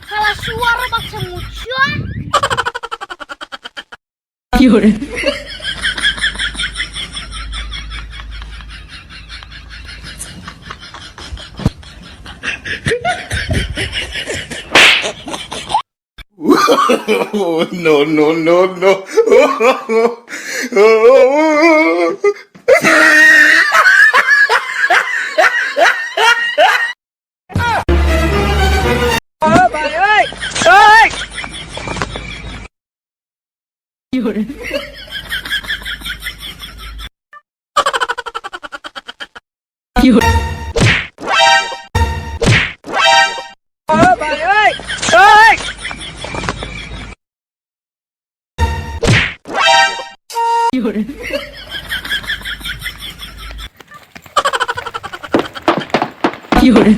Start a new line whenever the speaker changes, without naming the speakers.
শালা শুয়ারের বাচ্চা মুচ্ছা।
কি হরে
Oh, no, no, no, no.
কি হরে কি হরে কি হরে কি হরে